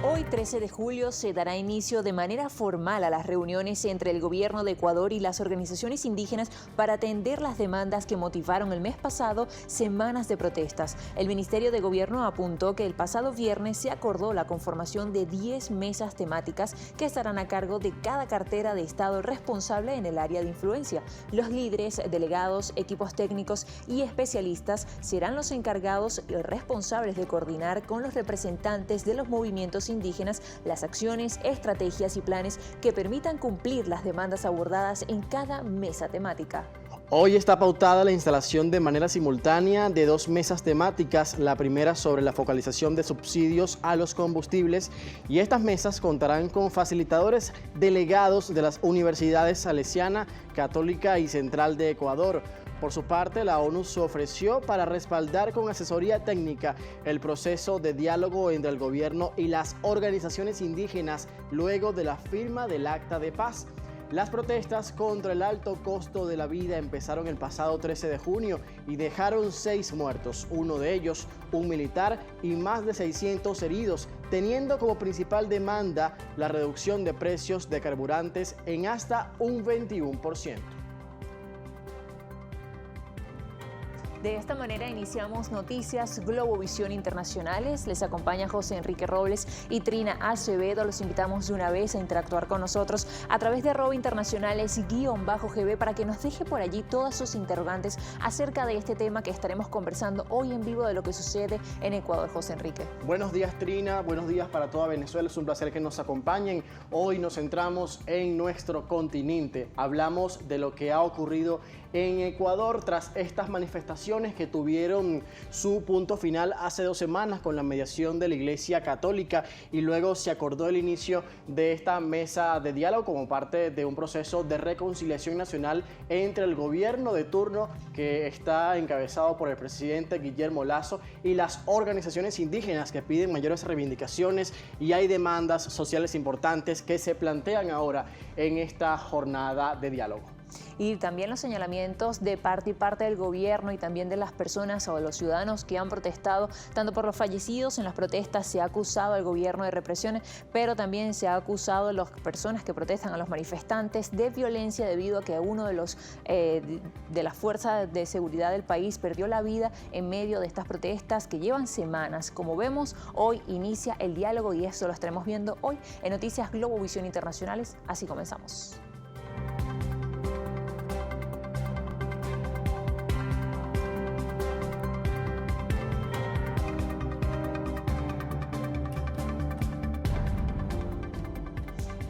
Hoy, 13 de julio, se dará inicio de manera formal a las reuniones entre el gobierno de Ecuador y las organizaciones indígenas para atender las demandas que motivaron el mes pasado semanas de protestas. El Ministerio de Gobierno apuntó que el pasado viernes se acordó la conformación de 10 mesas temáticas que estarán a cargo de cada cartera de Estado responsable en el área de influencia. Los líderes, delegados, equipos técnicos y especialistas serán los encargados y responsables de coordinar con los representantes de los movimientos indígenas las acciones, estrategias y planes que permitan cumplir las demandas abordadas en cada mesa temática. Hoy está pautada la instalación de manera simultánea de 2 mesas temáticas, la primera sobre la focalización de subsidios a los combustibles, y estas mesas contarán con facilitadores delegados de las universidades Salesiana, Católica y Central de Ecuador. Por su parte, la ONU se ofreció para respaldar con asesoría técnica el proceso de diálogo entre el gobierno y las organizaciones indígenas luego de la firma del Acta de Paz. Las protestas contra el alto costo de la vida empezaron el pasado 13 de junio y dejaron 6 muertos, uno de ellos un militar, y más de 600 heridos, teniendo como principal demanda la reducción de precios de carburantes en hasta un 21%. De esta manera iniciamos Noticias Globovisión Internacionales. Les acompaña José Enrique Robles y Trina Acevedo. Los invitamos de una vez a interactuar con nosotros a través de @internacionales_GB para que nos deje por allí todas sus interrogantes acerca de este tema que estaremos conversando hoy en vivo de lo que sucede en Ecuador. José Enrique. Buenos días, Trina. Buenos días para toda Venezuela. Es un placer que nos acompañen. Hoy nos centramos en nuestro continente. Hablamos de lo que ha ocurrido en Ecuador tras estas manifestaciones que tuvieron su punto final hace 2 semanas con la mediación de la Iglesia Católica, y luego se acordó el inicio de esta mesa de diálogo como parte de un proceso de reconciliación nacional entre el gobierno de turno, que está encabezado por el presidente Guillermo Lasso, y las organizaciones indígenas que piden mayores reivindicaciones, y hay demandas sociales importantes que se plantean ahora en esta jornada de diálogo. Y también los señalamientos de parte y parte del gobierno y también de las personas o de los ciudadanos que han protestado, tanto por los fallecidos en las protestas. Se ha acusado al gobierno de represiones, pero también se ha acusado a las personas que protestan, a los manifestantes, de violencia debido a que uno de los de las fuerzas de seguridad del país perdió la vida en medio de estas protestas que llevan semanas. Como vemos, hoy inicia el diálogo y eso lo estaremos viendo hoy en Noticias Globovisión Internacionales. Así comenzamos.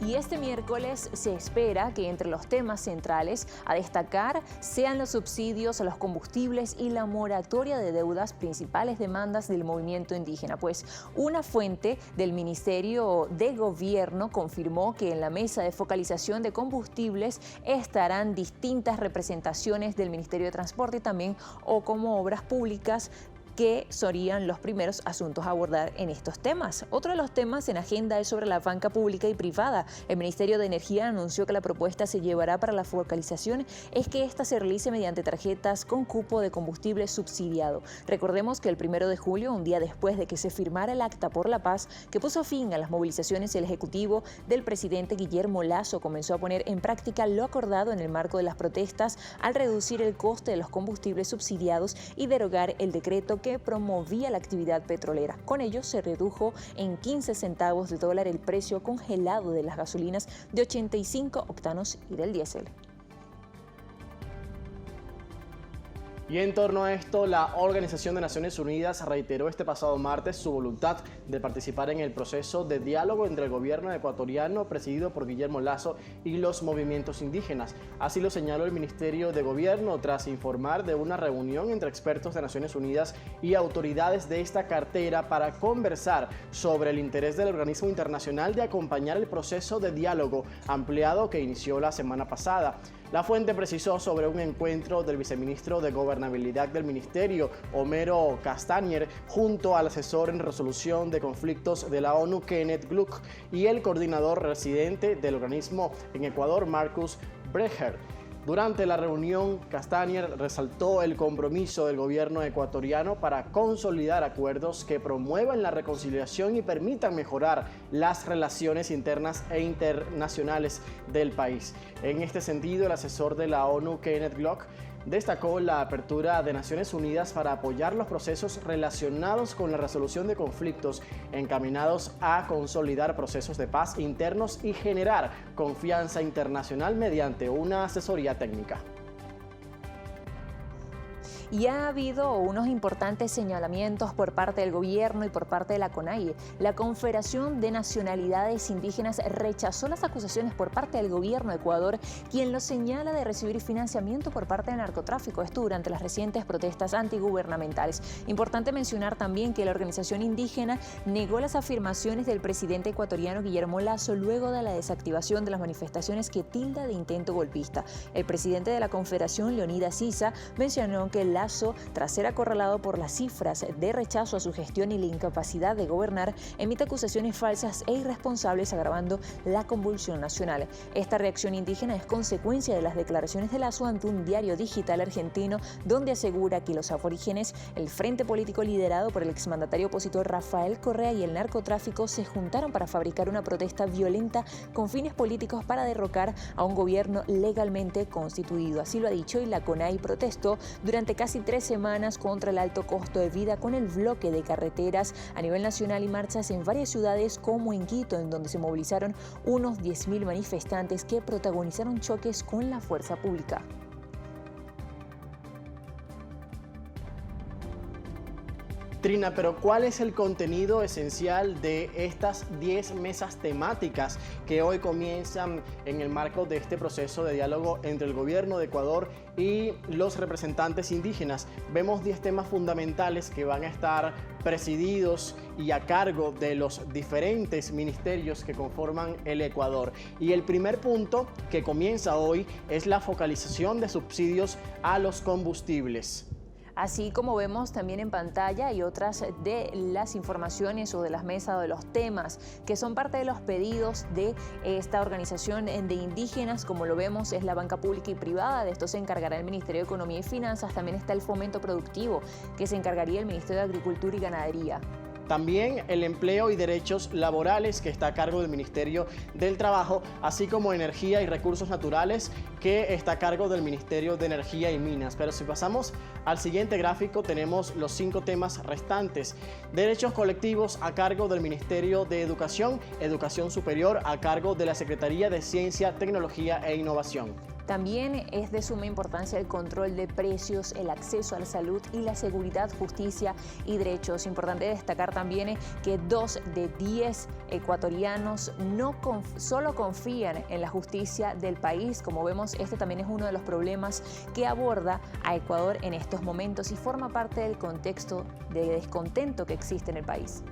Y este miércoles se espera que entre los temas centrales a destacar sean los subsidios a los combustibles y la moratoria de deudas, principales demandas del movimiento indígena. Pues una fuente del Ministerio de Gobierno confirmó que en la mesa de focalización de combustibles estarán distintas representaciones del Ministerio de Transporte y también como Obras Públicas, que serían los primeros asuntos a abordar en estos temas. Otro de los temas en agenda es sobre la banca pública y privada. El Ministerio de Energía anunció que la propuesta se llevará para la focalización es que esta se realice mediante tarjetas con cupo de combustible subsidiado. Recordemos que el 1 de julio, un día después de que se firmara el Acta por la Paz, que puso fin a las movilizaciones, el Ejecutivo del presidente Guillermo Lasso comenzó a poner en práctica lo acordado en el marco de las protestas al reducir el coste de los combustibles subsidiados y derogar el decreto que promovía la actividad petrolera. Con ello se redujo en 15 centavos de dólar el precio congelado de las gasolinas de 85 octanos y del diésel. Y en torno a esto, la Organización de Naciones Unidas reiteró este pasado martes su voluntad de participar en el proceso de diálogo entre el gobierno ecuatoriano presidido por Guillermo Lasso y los movimientos indígenas. Así lo señaló el Ministerio de Gobierno tras informar de una reunión entre expertos de Naciones Unidas y autoridades de esta cartera para conversar sobre el interés del organismo internacional de acompañar el proceso de diálogo ampliado que inició la semana pasada. La fuente precisó sobre un encuentro del viceministro de Gobernabilidad del Ministerio, Homero Castañer, junto al asesor en resolución de conflictos de la ONU, Kenneth Gluck, y el coordinador residente del organismo en Ecuador, Marcus Brecher. Durante la reunión, Castañer resaltó el compromiso del gobierno ecuatoriano para consolidar acuerdos que promuevan la reconciliación y permitan mejorar las relaciones internas e internacionales del país. En este sentido, el asesor de la ONU, Kenneth Glock, destacó la apertura de Naciones Unidas para apoyar los procesos relacionados con la resolución de conflictos encaminados a consolidar procesos de paz internos y generar confianza internacional mediante una asesoría técnica. Y ha habido unos importantes señalamientos por parte del gobierno y por parte de la CONAIE. La Confederación de Nacionalidades Indígenas rechazó las acusaciones por parte del gobierno de Ecuador, quien lo señala de recibir financiamiento por parte del narcotráfico, esto durante las recientes protestas antigubernamentales. Importante mencionar también que la organización indígena negó las afirmaciones del presidente ecuatoriano Guillermo Lasso luego de la desactivación de las manifestaciones que tilda de intento golpista. El presidente de la Confederación, Leonidas Issa, mencionó que Lasso, tras ser acorralado por las cifras de rechazo a su gestión y la incapacidad de gobernar, emite acusaciones falsas e irresponsables, agravando la convulsión nacional. Esta reacción indígena es consecuencia de las declaraciones de Lasso ante un diario digital argentino, donde asegura que los aborígenes, el frente político liderado por el exmandatario opositor Rafael Correa y el narcotráfico se juntaron para fabricar una protesta violenta con fines políticos para derrocar a un gobierno legalmente constituido. Así lo ha dicho, y la CONAIE protestó durante casi 3 semanas contra el alto costo de vida con el bloque de carreteras a nivel nacional y marchas en varias ciudades como en Quito, en donde se movilizaron unos 10.000 manifestantes que protagonizaron choques con la fuerza pública. Trina, pero ¿cuál es el contenido esencial de estas 10 mesas temáticas que hoy comienzan en el marco de este proceso de diálogo entre el gobierno de Ecuador y los representantes indígenas? Vemos 10 temas fundamentales que van a estar presididos y a cargo de los diferentes ministerios que conforman el Ecuador. Y el primer punto que comienza hoy es la focalización de subsidios a los combustibles. Así como vemos también en pantalla, hay otras de las informaciones o de las mesas o de los temas que son parte de los pedidos de esta organización de indígenas. Como lo vemos, es la banca pública y privada. De esto se encargará el Ministerio de Economía y Finanzas. También está el fomento productivo, que se encargaría el Ministerio de Agricultura y Ganadería. También el empleo y derechos laborales, que está a cargo del Ministerio del Trabajo, así como energía y recursos naturales, que está a cargo del Ministerio de Energía y Minas. Pero si pasamos al siguiente gráfico, tenemos los 5 temas restantes. Derechos colectivos a cargo del Ministerio de Educación, Educación Superior a cargo de la Secretaría de Ciencia, Tecnología e Innovación. También es de suma importancia el control de precios, el acceso a la salud y la seguridad, justicia y derechos. Importante destacar también que 2 de 10 ecuatorianos solo confían en la justicia del país. Como vemos, este también es uno de los problemas que aborda a Ecuador en estos momentos y forma parte del contexto de descontento que existe en el país.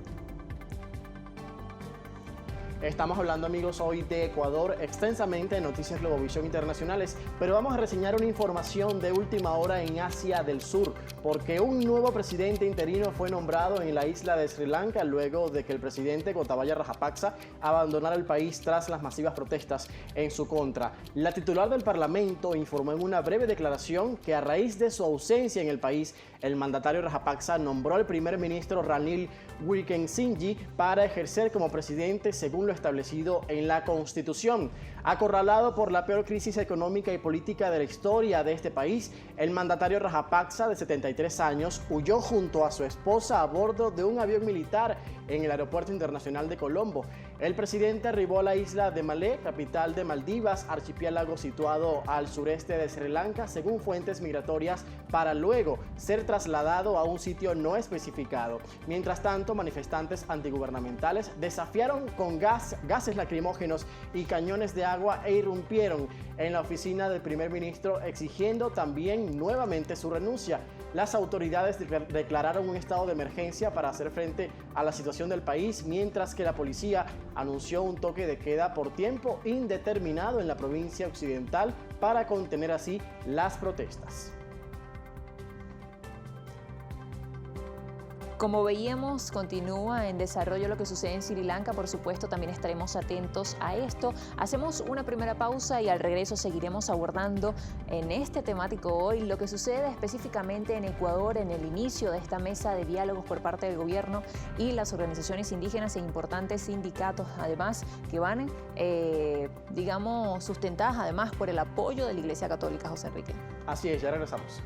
Estamos hablando, amigos, hoy de Ecuador extensamente en Noticias Globovisión Internacionales, pero vamos a reseñar una información de última hora en Asia del Sur, porque un nuevo presidente interino fue nombrado en la isla de Sri Lanka luego de que el presidente Gotabaya Rajapaksa abandonara el país tras las masivas protestas en su contra. La titular del Parlamento informó en una breve declaración que a raíz de su ausencia en el país, el mandatario Rajapaksa nombró al primer ministro Ranil Wickremesinghe para ejercer como presidente según lo establecido en la Constitución. Acorralado por la peor crisis económica y política de la historia de este país, el mandatario Rajapaksa, de 73 años, huyó junto a su esposa a bordo de un avión militar en el Aeropuerto Internacional de Colombo. El presidente arribó a la isla de Malé, capital de Maldivas, archipiélago situado al sureste de Sri Lanka, según fuentes migratorias, para luego ser trasladado a un sitio no especificado. Mientras tanto, manifestantes antigubernamentales desafiaron con gases lacrimógenos y cañones de agua e irrumpieron en la oficina del primer ministro, exigiendo también nuevamente su renuncia. Las autoridades declararon un estado de emergencia para hacer frente a la situación del país, mientras que la policía anunció un toque de queda por tiempo indeterminado en la provincia occidental para contener así las protestas. Como veíamos, continúa en desarrollo lo que sucede en Sri Lanka. Por supuesto, también estaremos atentos a esto. Hacemos una primera pausa y al regreso seguiremos abordando en este temático hoy lo que sucede específicamente en Ecuador en el inicio de esta mesa de diálogos por parte del gobierno y las organizaciones indígenas e importantes sindicatos, además, que van, digamos, sustentadas además por el apoyo de la Iglesia Católica. José Enrique. Así es, ya regresamos.